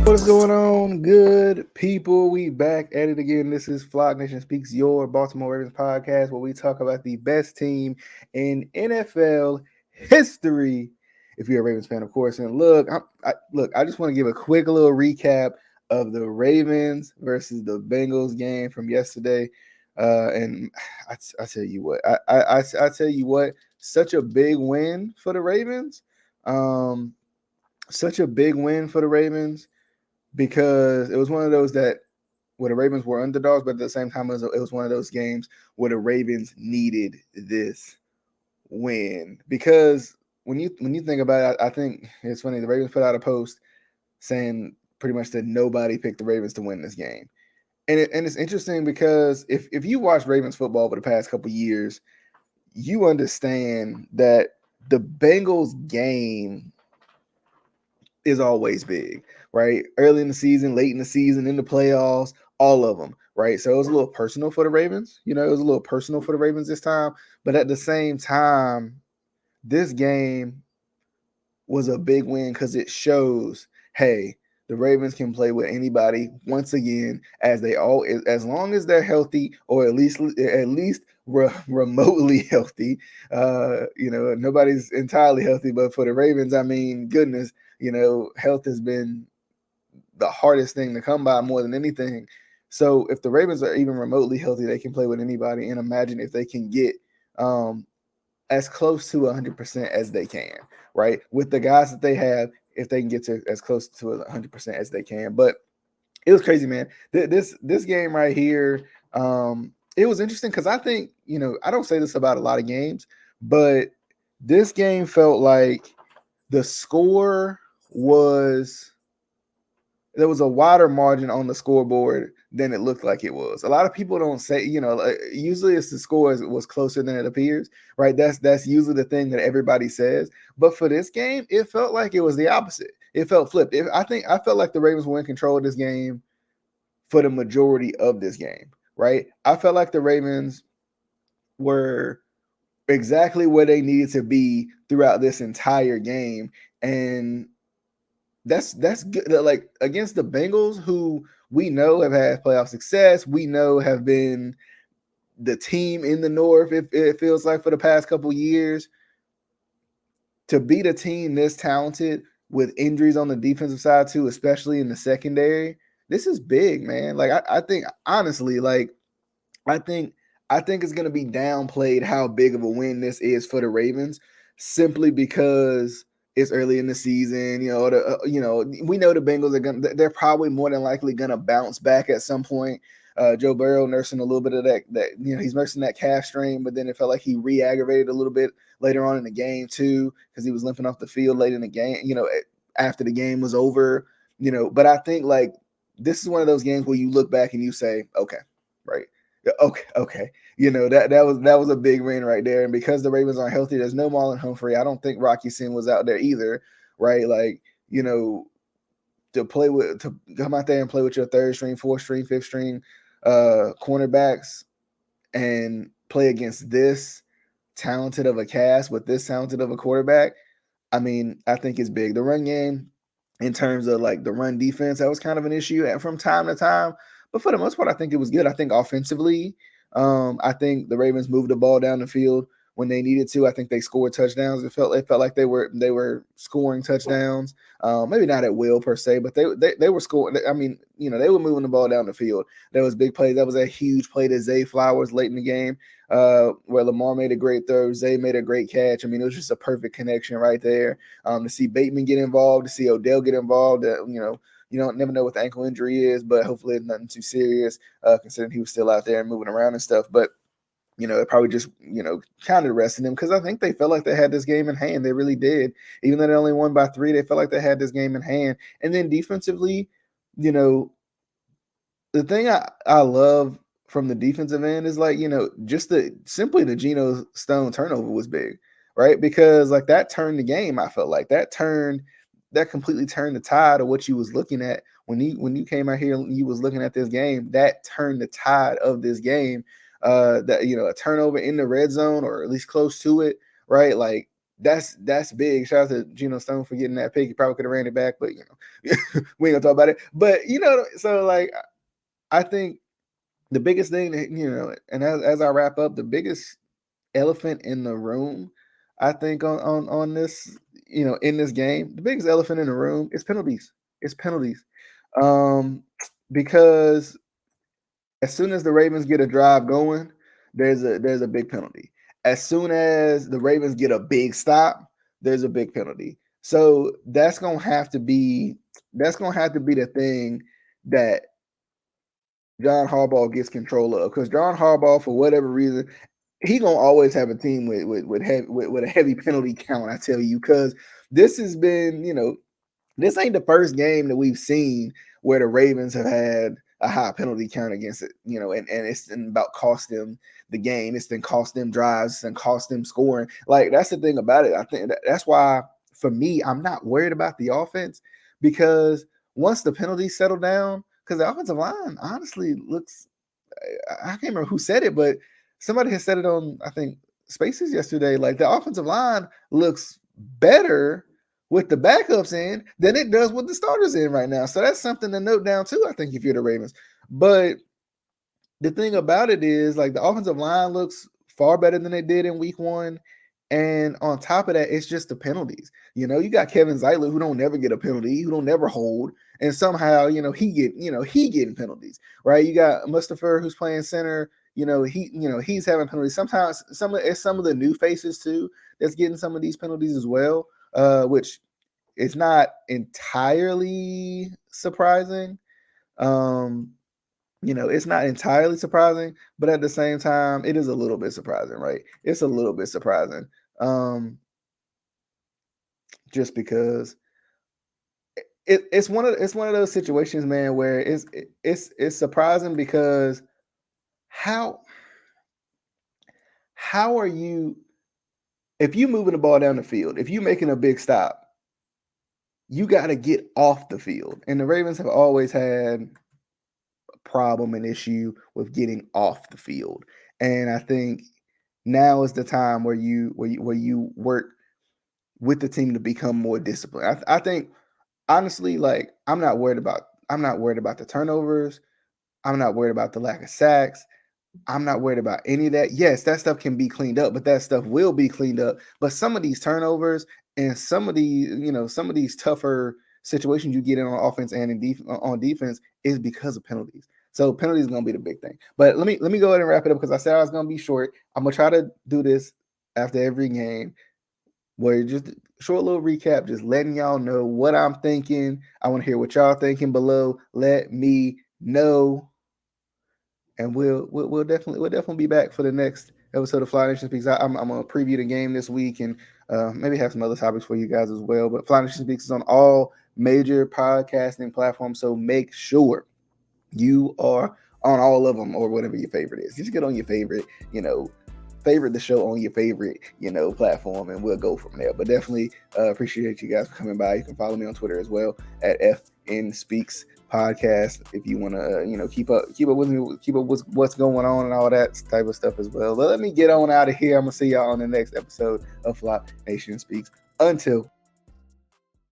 What is going on, good people? We back at it again. This is Flock Nation Speaks, your Baltimore Ravens podcast, where we talk about the best team in NFL history. If you're a Ravens fan, of course. And I just want to give a quick little recap of the Ravens versus the Bengals game from yesterday. And I tell you what, I tell you what, such a big win for the Ravens. Such a big win for the Ravens because it was one of those that where the Ravens were underdogs, but at the same time, it was one of those games where the Ravens needed this win. Because when you think about it, I think it's funny. The Ravens put out a post saying pretty much that nobody picked the Ravens to win this game, and it's interesting because if you watch Ravens football over the past couple years, you understand that the Bengals game is always big, right? Early in the season, late in the season, in the playoffs, all of them, right? So it was a little personal for the Ravens. It was a little personal for the Ravens this time. But at the same time, this game was a big win because it shows, hey, the Ravens can play with anybody once again, as long as they're healthy, or at least remotely healthy. Nobody's entirely healthy, but for the Ravens, I mean, goodness, health has been the hardest thing to come by more than anything. So if the Ravens are even remotely healthy, they can play with anybody. And imagine if they can get as close to 100% as they can, right? With the guys that they have, if they can get to as close to 100% as they can. But it was crazy, man. This game right here, it was interesting because I think, I don't say this about a lot of games, but this game felt like the score was there was a wider margin on the scoreboard than it looked like it was. A lot of people don't say, usually it's the score was closer than it appears, right? That's usually the thing that everybody says. But for this game, it felt like it was the opposite. It felt flipped. I felt like the Ravens were in control of this game for the majority of this game, right? I felt like the Ravens were exactly where they needed to be throughout this entire game. And that's good. Like against the Bengals, who we know have had playoff success, we know have been the team in the North. It feels like for the past couple years, to beat a team this talented with injuries on the defensive side too, especially in the secondary, this is big, man. Like I think honestly, like I think I think it's going to be downplayed how big of a win this is for the Ravens, simply because it's early in the season. We know the Bengals are going. They're probably more than likely going to bounce back at some point. Joe Burrow nursing a little bit of that. He's nursing that calf strain, but then it felt like he re-aggravated a little bit later on in the game too, because he was limping off the field late in the game. After the game was over. But I think like this is one of those games where you look back and you say, okay, right. Okay. That was a big win right there. And because the Ravens aren't healthy, there's no Marlon Humphrey. I don't think Rocky Sin was out there either, right? Like, to come out there and play with your third string, fourth string, fifth string cornerbacks and play against this talented of a cast with this talented of a quarterback. I mean, I think it's big. The run game, in terms of like the run defense, that was kind of an issue from time to time. But for the most part, I think it was good. I think offensively, I think the Ravens moved the ball down the field when they needed to. I think they scored touchdowns. It felt like they were scoring touchdowns. Maybe not at will per se, but they were scoring. I mean, they were moving the ball down the field. There was big plays. That was a huge play to Zay Flowers late in the game, where Lamar made a great throw. Zay made a great catch. I mean, it was just a perfect connection right there. To see Bateman get involved, to see Odell get involved, you don't never know what the ankle injury is, but hopefully it's nothing too serious, considering he was still out there and moving around and stuff. But it probably just, kind of resting him, because I think they felt like they had this game in hand. They really did. Even though they only won by 3, they felt like they had this game in hand. And then defensively, the thing I love from the defensive end is like, just the Geno Stone turnover was big, right? Because like that turned the game. I felt like that completely turned the tide of what you was looking at when you came out here and you was looking at this game. That turned the tide of this game. That a turnover in the red zone, or at least close to it, right? Like that's big. Shout out to Geno Stone for getting that pick. He probably could have ran it back, but we ain't gonna talk about it. But so like I think the biggest thing that and as I wrap up, the biggest elephant in the room, I think on this, in this game, the biggest elephant in the room is penalties. It's penalties. Because as soon as the Ravens get a drive going, there's a big penalty. As soon as the Ravens get a big stop, there's a big penalty. So that's gonna have to be the thing that John Harbaugh gets control of, because John Harbaugh, for whatever reason, he gonna always have a team with a heavy penalty count. I tell you, because this has been, this ain't the first game that we've seen where the Ravens have had a high penalty count against it, and it's been about cost them the game. It's been cost them drives and cost them scoring. Like, that's the thing about it. I think that's why, for me, I'm not worried about the offense, because once the penalties settle down, because the offensive line honestly looks, I can't remember who said it, but somebody has said it on, I think, Spaces yesterday. Like, the offensive line looks better with the backups in than it does with the starters in right now. So that's something to note down too, I think, if you're the Ravens. But the thing about it is, like, the offensive line looks far better than they did in week 1. And on top of that, it's just the penalties. You got Kevin Zeitler, who don't never get a penalty, who don't never hold, and somehow, he getting penalties, right? You got Mustafa, who's playing center. He's having penalties. Sometimes some of the new faces too that's getting some of these penalties as well, which is not entirely surprising. It's not entirely surprising, but at the same time, it is a little bit surprising, right? It's a little bit surprising. Just because it's one of those situations, man, where it's surprising, because how are you, if you moving the ball down the field, if you making a big stop, you got to get off the field, and the Ravens have always had problem and issue with getting off the field. And I think now is the time where you work with the team to become more disciplined. I think, honestly, like, I'm not worried about the turnovers. I'm not worried about the lack of sacks. I'm not worried about any of that. Yes, that stuff can be cleaned up, but that stuff will be cleaned up. But some of these turnovers and some of these tougher situations you get in on offense and on defense is because of penalties. So penalties is gonna be the big thing. But let me go ahead and wrap it up, because I said I was gonna be short. I'm gonna try to do this after every game, where just short little recap, just letting y'all know what I'm thinking. I want to hear what y'all thinking below. Let me know. And we'll definitely be back for the next episode of Fly Nation Speaks. I'm gonna preview the game this week, and maybe have some other topics for you guys as well. But Fly Nation Speaks is on all major podcasting platforms, so make sure you are on all of them, or whatever your favorite is. Just get on your favorite, favorite the show on your favorite, platform, and we'll go from there. But definitely appreciate you guys for coming by. You can follow me on Twitter as well at FN Speaks Podcast if you want to keep up with me, keep up with what's going on and all that type of stuff as well. But let me get on out of here. I'm gonna see y'all on the next episode of Fly Nation Speaks. Until